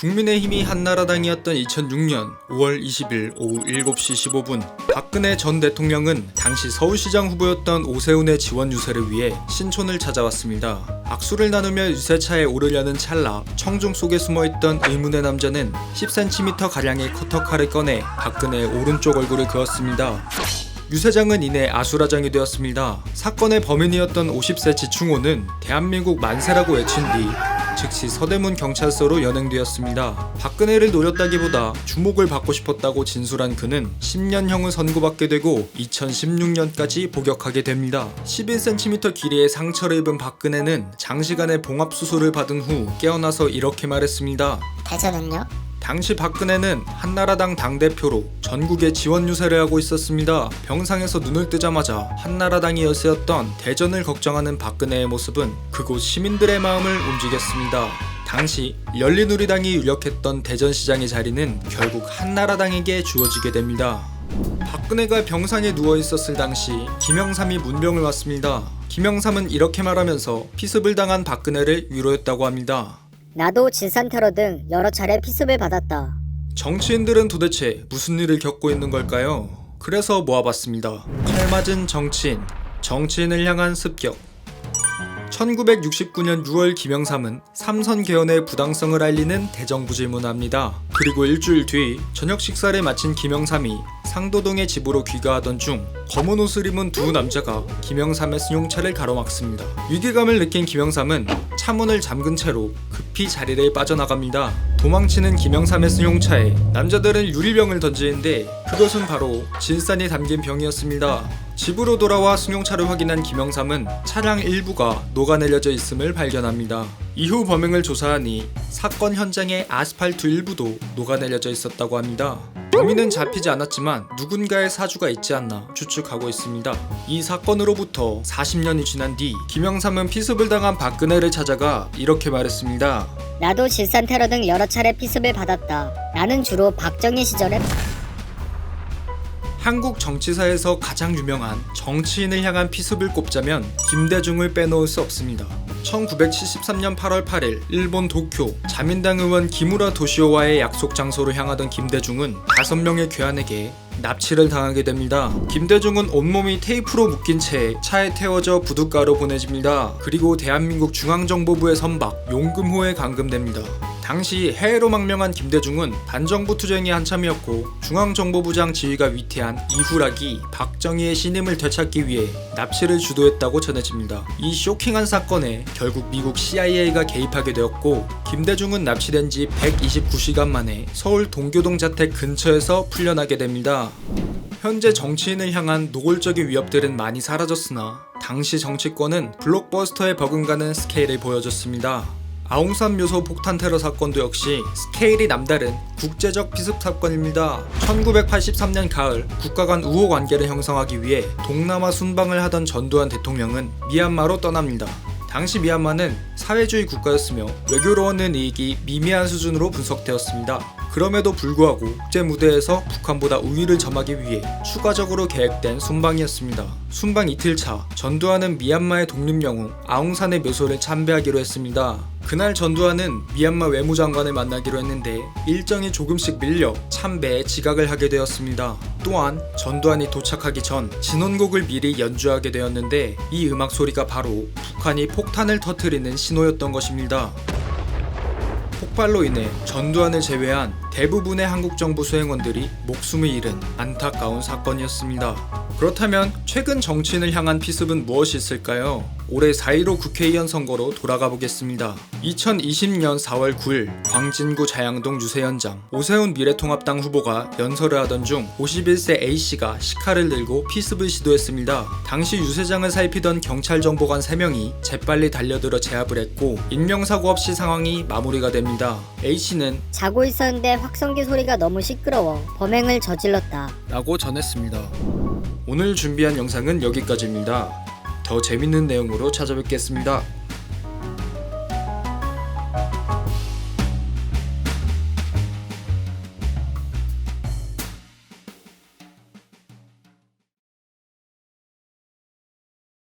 국민의힘이 한나라당이었던 2006년 5월 20일 오후 7시 15분 박근혜 전 대통령은 당시 서울시장 후보였던 오세훈의 지원 유세를 위해 신촌을 찾아왔습니다. 악수를 나누며 유세차에 오르려는 찰나 청중 속에 숨어있던 의문의 남자는 10cm가량의 커터칼을 꺼내 박근혜의 오른쪽 얼굴을 그었습니다. 유세장은 이내 아수라장이 되었습니다. 사건의 범인이었던 50세 지충호는 대한민국 만세라고 외친 뒤 즉시 서대문 경찰서로 연행되었습니다. 박근혜를 노렸다기보다 주목을 받고 싶었다고 진술한 그는 10년형을 선고받게 되고 2016년까지 복역하게 됩니다. 11cm 길이의 상처를 입은 박근혜는 장시간의 봉합수술을 받은 후 깨어나서 이렇게 말했습니다. 대전은요? 당시 박근혜는 한나라당 당대표로 전국에 지원 유세를 하고 있었습니다. 병상에서 눈을 뜨자마자 한나라당이 열세였던 대전을 걱정하는 박근혜의 모습은 그곳 시민들의 마음을 움직였습니다. 당시 열린우리당이 유력했던 대전시장의 자리는 결국 한나라당에게 주어지게 됩니다. 박근혜가 병상에 누워있었을 당시 김영삼이 문병을 왔습니다. 김영삼은 이렇게 말하면서 피습을 당한 박근혜를 위로했다고 합니다. 나도 진상테러 등 여러 차례 피습을 받았다. 정치인들은 도대체 무슨 일을 겪고 있는 걸까요? 그래서 모아봤습니다. 칼 맞은 정치인, 정치인을 향한 습격. 1969년 6월 김영삼은 삼선 개헌의 부당성을 알리는 대정부질문을 합니다. 그리고 일주일 뒤 저녁 식사를 마친 김영삼이 상도동의 집으로 귀가하던 중 검은 옷을 입은 두 남자가 김영삼의 승용차를 가로막습니다. 위기감을 느낀 김영삼은 차문을 잠근 채로 급히 자리를 빠져나갑니다. 도망치는 김영삼의 승용차에 남자들은 유리병을 던지는데 그것은 바로 진산이 담긴 병이었습니다. 집으로 돌아와 승용차를 확인한 김영삼은 차량 일부가 녹아내려져 있음을 발견합니다. 이후 범행을 조사하니 사건 현장의 아스팔트 일부도 녹아내려져 있었다고 합니다. 범인은 잡히지 않았지만 누군가의 사주가 있지 않나 추측하고 있습니다. 이 사건으로부터 40년이 지난 뒤 김영삼은 피습을 당한 박근혜를 찾아가 이렇게 말했습니다. 나도 진상테러 등 여러 차례 피습을 받았다. 나는 주로 박정희 시절에 한국 정치사에서 가장 유명한 정치인을 향한 피습을 꼽자면 김대중을 빼놓을 수 없습니다. 1973년 8월 8일 일본 도쿄 자민당 의원 기무라 도시오와의 약속 장소로 향하던 김대중은 5명의 괴한에게 납치를 당하게 됩니다. 김대중은 온몸이 테이프로 묶인 채 차에 태워져 부둣가로 보내집니다. 그리고 대한민국 중앙정보부의 선박 용금호에 감금됩니다. 당시 해외로 망명한 김대중은 반정부 투쟁이 한참이었고 중앙정보부장 지휘가 위태한 이후락이 박정희의 신임을 되찾기 위해 납치를 주도했다고 전해집니다. 이 쇼킹한 사건에 결국 미국 CIA가 개입하게 되었고 김대중은 납치된 지 129시간 만에 서울 동교동 자택 근처에서 풀려나게 됩니다. 현재 정치인을 향한 노골적인 위협들은 많이 사라졌으나 당시 정치권은 블록버스터에 버금가는 스케일을 보여줬습니다. 아웅산 묘소 폭탄 테러 사건도 역시 스케일이 남다른 국제적 피습 사건입니다. 1983년 가을 국가 간 우호 관계를 형성하기 위해 동남아 순방을 하던 전두환 대통령은 미얀마로 떠납니다. 당시 미얀마는 사회주의 국가였으며 외교로 얻는 이익이 미미한 수준으로 분석되었습니다. 그럼에도 불구하고 국제 무대에서 북한보다 우위를 점하기 위해 추가적으로 계획된 순방이었습니다. 순방 이틀 차 전두환은 미얀마의 독립영웅 아웅산의 묘소를 참배하기로 했습니다. 그날 전두환은 미얀마 외무장관을 만나기로 했는데 일정이 조금씩 밀려 참배에 지각을 하게 되었습니다. 또한 전두환이 도착하기 전 진원곡을 미리 연주하게 되었는데 이 음악 소리가 바로 북한이 폭탄을 터뜨리는 신호였던 것입니다. 폭발로 인해 전두환을 제외한 대부분의 한국 정부 수행원들이 목숨을 잃은 안타까운 사건이었습니다. 그렇다면 최근 정치인을 향한 피습은 무엇이 있을까요? 올해 4.15 국회의원 선거로 돌아가 보겠습니다. 2020년 4월 9일 광진구 자양동 유세 현장 오세훈 미래통합당 후보가 연설을 하던 중 51세 A씨가 시칼을 들고 피습을 시도했습니다. 당시 유세장을 살피던 경찰 정보관 3명이 재빨리 달려들어 제압을 했고 인명사고 없이 상황이 마무리가 됩니다. A씨는 자고 있었는데 확성기 소리가 너무 시끄러워 범행을 저질렀다 라고 전했습니다. 오늘 준비한 영상은 여기까지입니다. 더 재밌는 내용으로 찾아뵙겠습니다.